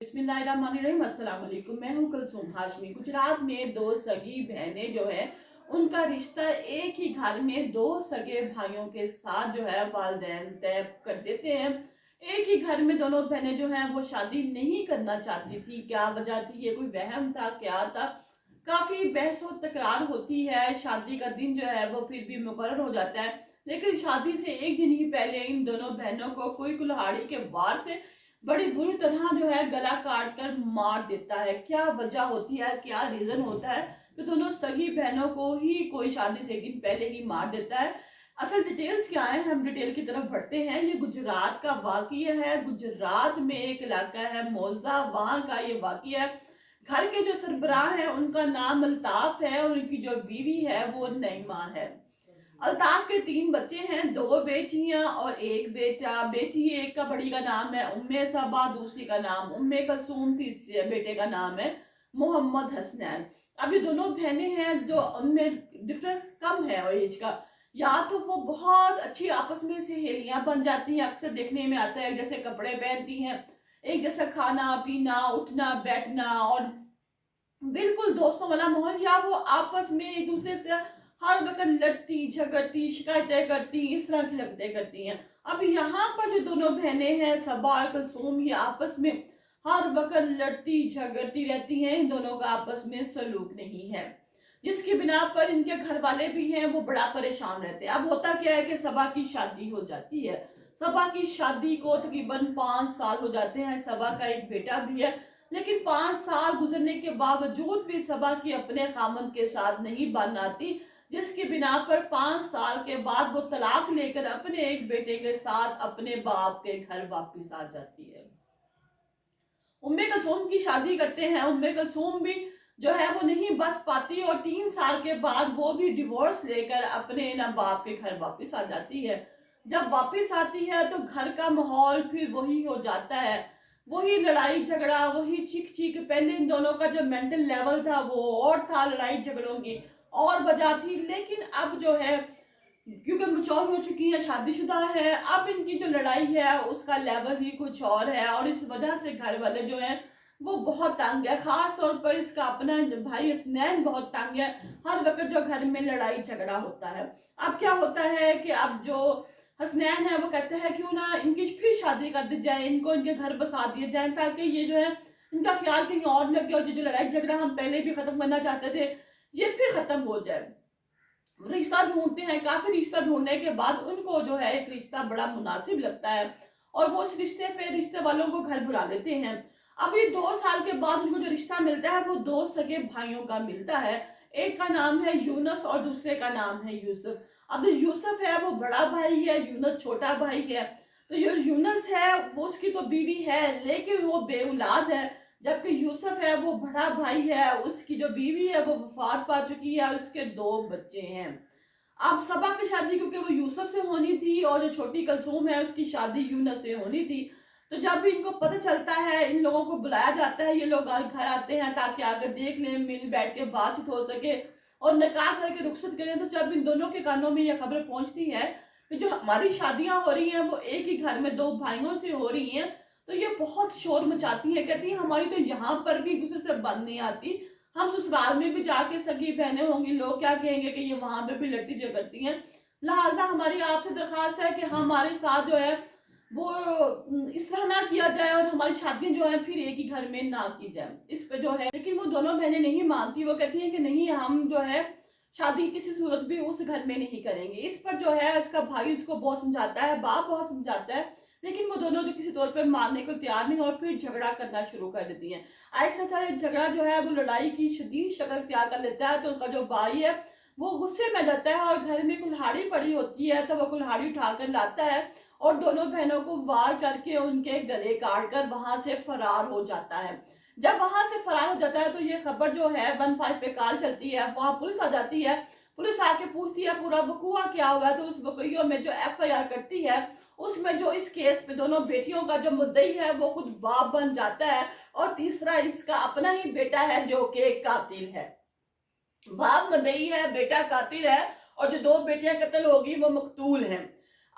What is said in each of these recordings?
बिस्मिल्लाहिर्रहमानिर्रहीम। अस्सलाम वालेकुम। मैं हूं कुलसूम हाशमी। गुजरात में दो सगी बहनें जो है उनका रिश्ता एक ही घर में दो सगे भाइयों के साथ जो है वालिदैन तय कर देते हैं। एक ही घर में दोनों बहनें जो हैं वो शादी नहीं करना चाहती थी। क्या वजह थी, ये कोई वहम था, क्या था? काफी बहस और तकरार होती है। शादी का दिन जो है वो फिर भी मुकर्रर हो जाता है, लेकिन शादी से एक दिन ही पहले इन दोनों बहनों को कोई कुल्हाड़ी के वार से बड़ी बुरी तरह जो है गला काट कर मार देता है। क्या वजह होती है, क्या रीजन होता है कि दोनों सगी बहनों को ही कोई शादी से एक दिन पहले ही मार देता है? असल डिटेल्स क्या है, हम डिटेल की तरफ बढ़ते हैं। ये गुजरात का वाकया है। गुजरात में एक इलाका है मौजा, वहां का ये वाकया है। घर के जो सरबराह है उनका नाम अल्ताफ है और उनकी जो बीवी है वो नईमा है। अल्ताफ के तीन बच्चे हैं, दो बेटियां और एक बेटा। बेटी एक का बड़ी का नाम है उम्मे सबा, दूसरी का नाम उम्मे कलसूम, तीसरे बेटे का नाम है मोहम्मद हसनैन। अब ये दोनों बहनें हैं जो उनमें डिफरेंस कम है और एज का। या तो वो बहुत अच्छी आपस में सहेलियां बन जाती हैं, अक्सर देखने में आता है जैसे कपड़े पहनती हैं, एक जैसा खाना पीना उठना बैठना और बिल्कुल दोस्तों वाला माहौल। या वो आपस में एक दूसरे से हर वक्त लड़ती झगड़ती शिकायतें करती, इस तरह की हरकतें करती हैं। अब यहाँ पर जो दोनों बहनें हैं सबा और कुलसूम, ये आपस में हर वक्त लड़ती झगड़ती रहती हैं। इन दोनों का आपस में सलूक नहीं है, जिसकी बिना पर इनके घर वाले भी हैं वो बड़ा परेशान रहते हैं। अब होता क्या है कि सबा की शादी हो जाती है। सबा की शादी को तकरीबन 5 साल हो जाते हैं। सबा का एक बेटा भी है, लेकिन 5 साल गुजरने के बावजूद भी सबा की अपने खामन के साथ नहीं बन आती, जिसकी बिना पर 5 साल के बाद वो तलाक लेकर अपने एक बेटे के साथ अपने बाप के घर वापस आ जाती है। उम्मे कलसूम की शादी करते हैं। उम्मे कलसूम भी जो है वो नहीं बस पाती और 3 साल के बाद वो भी डिवोर्स लेकर अपने ना बाप के घर वापस आ जाती है। जब वापस आती है तो घर का माहौल फिर वही हो जाता है, वही लड़ाई झगड़ा, वही चीख चीख। पहले इन दोनों का जो मेंटल लेवल था वो और था, लड़ाई झगड़ों की और वजह थी। लेकिन अब जो है क्योंकि मैच्योर हो चुकी है, शादीशुदा है, अब इनकी जो लड़ाई है उसका लेवल ही कुछ और है और इस वजह से घर वाले जो हैं वो बहुत तंग है। खास तौर पर इसका अपना भाई हसनैन बहुत तंग है। हर वक्त जो घर में लड़ाई झगड़ा होता है। अब क्या होता है कि अब जो हसनैन है वो कहते हैं क्यों ना इनकी फिर शादी कर दी जाए, इनको इनके घर बसा दिए जाए, ताकि ये जो है इनका ख्याल कहीं और लगे और जो लड़ाई झगड़ा हम पहले भी खत्म करना चाहते थे ये फिर खत्म हो जाए। रिश्ता ढूंढते हैं, काफी रिश्ता ढूंढने के बाद उनको जो है एक रिश्ता बड़ा मुनासिब लगता है और वो उस रिश्ते पे रिश्ते वालों को घर बुला लेते हैं। अभी 2 साल के बाद उनको जो रिश्ता मिलता है वो दो सगे भाइयों का मिलता है। एक का नाम है यूनुस और दूसरे का नाम है यूसुफ। अब जो यूसुफ है वो बड़ा भाई है, यूनुस छोटा भाई है। तो जो यूनुस है वो उसकी तो बीवी है लेकिन वो बेऔलाद है, जबकि यूसुफ है वो बड़ा भाई है, उसकी जो बीवी है वो वफात पा चुकी है, उसके 2 बच्चे हैं। अब सबा की शादी क्योंकि वो यूसुफ से होनी थी और जो छोटी कलसूम है उसकी शादी यूनुस से होनी थी। तो जब भी इनको पता चलता है, इन लोगों को बुलाया जाता है, ये लोग घर आते हैं ताकि आगे देख लें, मिल बैठ के बातचीत हो सके और निकाह करके रुखसत करें। तो जब इन दोनों के कानों में यह खबर पहुंचती है कि जो हमारी शादियां हो रही हैं वो एक ही घर में दो भाइयों से हो रही हैं, तो ये बहुत शोर मचाती है। कहती है हमारी तो यहाँ पर भी एक दूसरे से बन नहीं आती, हम ससुराल में भी जाके सगी बहनें होंगी, लोग क्या कहेंगे कि ये वहां पे भी लड़ती झगड़ती हैं। लिहाजा हमारी आपसे दरखास्त है कि हमारे साथ जो है वो इस तरह ना किया जाए और हमारी शादियां जो है फिर एक ही घर में ना की जाए इस पे जो है। लेकिन वो दोनों बहनें नहीं मानती, वो कहती हैं कि नहीं, हम जो है शादी किसी सूरत भी उस घर में नहीं करेंगे। इस पर जो है इसका भाई उसको बहुत समझाता है, बाप बहुत समझाता है, लेकिन वो दोनों जो किसी तौर पे मानने को तैयार नहीं और फिर झगड़ा करना शुरू कर देती हैं। ऐसा था झगड़ा जो है वो लड़ाई की शदीद शक्ल तैयार कर लेता है। तो उनका जो भाई है वो गुस्से में जाता है और घर में कुल्हाड़ी पड़ी होती है तो वो कुल्हाड़ी उठाकर लाता है और दोनों बहनों को वार करके उनके गले काट कर वहां से फरार हो जाता है। जब वहां से फरार हो जाता है तो ये खबर जो है 15 पे कॉल चलती है, वहां पुलिस आ जाती है। पुलिस आके पूछती है पूरा वकूआ क्या हुआ है, तो उस वकूओं में जो FIR करती है उसमें जो इस केस में दोनों बेटियों का जो मुद्दई है वो खुद बाप बन जाता है और तीसरा इसका अपना ही बेटा है जो कि कातिल है। बाप मुद्दई है, बेटा कातिल है और जो 2 बेटियां कत्ल होगी वो मकतूल हैं।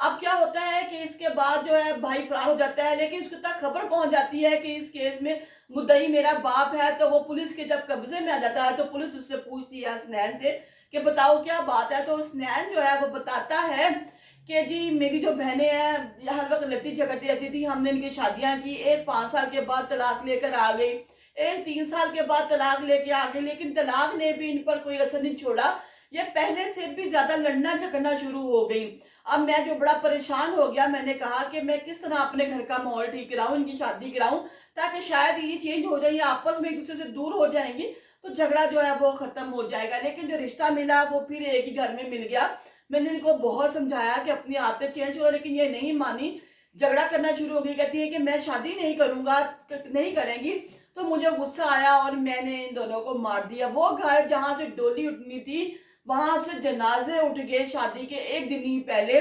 अब क्या होता है कि इसके बाद जो है भाई फरार हो जाता है, लेकिन उसके तक खबर पहुंच जाती है कि इस केस में मुद्दई मेरा बाप है। तो वो पुलिस के जब कब्जे में आ जाता है तो पुलिस उससे पूछती है हसनैन से कि बताओ क्या बात है। तो हसनैन जो है वो बताता है कि जी मेरी जो बहनें हैं हर वक्त लट्टी झगड़ती रहती थी, हमने इनकी शादियां की, एक 5 साल के बाद तलाक लेकर आ गई, एक 3 साल के बाद तलाक लेके आ गई, लेकिन तलाक ने भी इन पर कोई असर नहीं छोड़ा, ये पहले से भी ज्यादा लड़ना झगड़ना शुरू हो गई। अब मैं जो बड़ा परेशान हो गया, मैंने कहा कि मैं किस तरह अपने घर का माहौल ठीक कराऊं, इनकी शादी कराऊं, ताकि शायद ये चेंज हो जाए, ये आपस में एक दूसरे से दूर हो जाएंगी तो झगड़ा जो है वो खत्म हो जाएगा। लेकिन जो रिश्ता मिला वो फिर एक ही घर में मिल गया। मैंने इनको बहुत समझाया कि अपनी आदतें चेंज करो, लेकिन ये नहीं मानी, झगड़ा करना शुरू हो गई। कहती है कि मैं शादी नहीं करूंगा, नहीं करेंगी। तो मुझे गुस्सा आया और मैंने इन दोनों को मार दिया। वो घर जहां से डोली उठनी थी वहां से जनाजे उठ गए शादी के एक दिन ही पहले,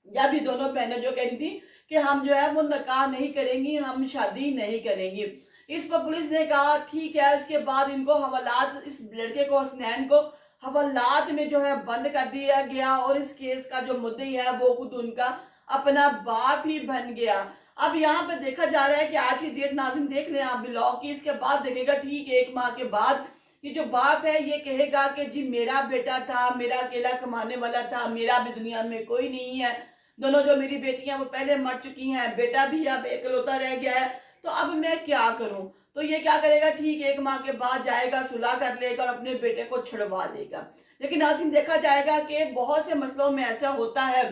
जब ये दोनों बहनें जो कह रही थी कि हम जो है वो निकाह नहीं करेंगी, हम शादी नहीं करेंगी। इस पर पुलिस ने कहा ठीक है। इसके बाद इनको हवालात, इस लड़के को हसनैन को हवालात में जो है बंद कर दिया गया और इस केस का जो मुद्दई है वो खुद उनका अपना बाप ही बन गया। अब यहाँ पे देखा जा रहा है कि आज की डेट, नाज़रीन देख लें आप ब्लॉग की, इसके बाद देखेगा ठीक 1 माह के बाद ये जो बाप है ये कहेगा कि जी मेरा बेटा था, मेरा अकेला कमाने वाला था, मेरा भी दुनिया में कोई नहीं है, दोनों जो मेरी बेटियां वो पहले मर चुकी हैं, बेटा भी अब एकलौता रह गया है, तो अब मैं क्या करूं। तो ये क्या करेगा, ठीक 1 माह के बाद जाएगा, सुलह कर लेगा और अपने बेटे को छुड़वा लेगा। लेकिन नाज़रीन देखा जाएगा कि बहुत से मसलों में ऐसा होता है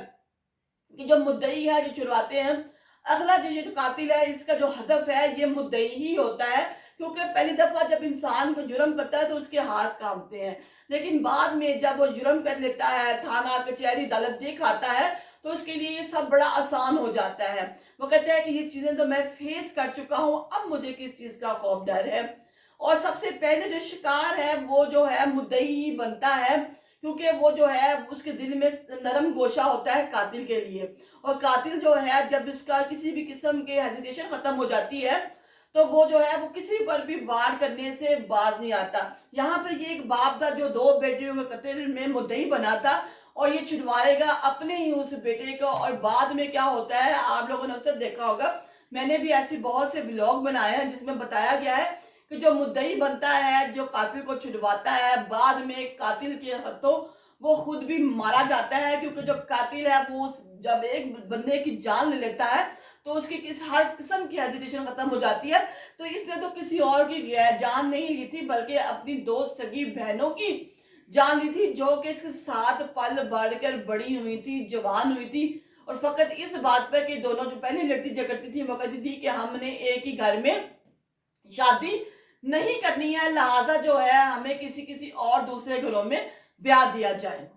कि जो मुद्दई है जो छुड़वाते हैं, अगला जो ये जो कातिल है इसका जो हदफ है ये मुद्दई ही होता है। क्योंकि पहली दफा जब इंसान को जुर्म करता है तो उसके हाथ कांपते हैं, लेकिन बाद में जब वो जुर्म कर लेता है, थाना कचहरी अदालत देख आता है, तो उसके लिए ये सब बड़ा आसान हो जाता है। वो कहता है कि ये चीजें तो मैं फेस कर चुका हूं, अब मुझे किस चीज का खौफ डर है। और सबसे पहले जो शिकार है वो जो है मुद्दई ही बनता है, क्योंकि वो जो है उसके दिल में नरम गोशा होता है कातिल के लिए। और कातिल जो है जब उसका किसी भी किस्म के हेजिटेशन खत्म हो जाती है तो वो जो है वो किसी पर भी वार करने से बाज नहीं आता। यहाँ पे ये एक बाप था जो 2 बेटियों के कत्ल में मुद्दई बना था और ये छुड़वाएगा अपने ही उस बेटे को। और बाद में क्या होता है आप लोगों ने अक्सर देखा होगा, मैंने भी ऐसी बहुत से व्लॉग बनाए हैं जिसमें बताया गया है कि जो मुद्दई बनता है, जो कातिल को छुड़वाता है, बाद में कातिल के हाथों वो खुद भी मारा जाता है। क्योंकि जो कातिल है वो जब एक बंदे की जान ले लेता है तो उसकी हर किस्म की हेजिटेशन खत्म हो जाती है। तो इसने तो किसी और की जान नहीं ली थी, बल्कि अपनी 2 सगी बहनों की जान ली थी, जो कि इसके साथ पल बढ़कर बड़ी हुई थी, जवान हुई थी। और फकत इस बात पर कि दोनों जो पहले लड़ती झगड़ती थी वो कहती थी कि हमने एक ही घर में शादी नहीं करनी है, लिहाजा जो है हमें किसी किसी और दूसरे घरों में ब्याह दिया जाए।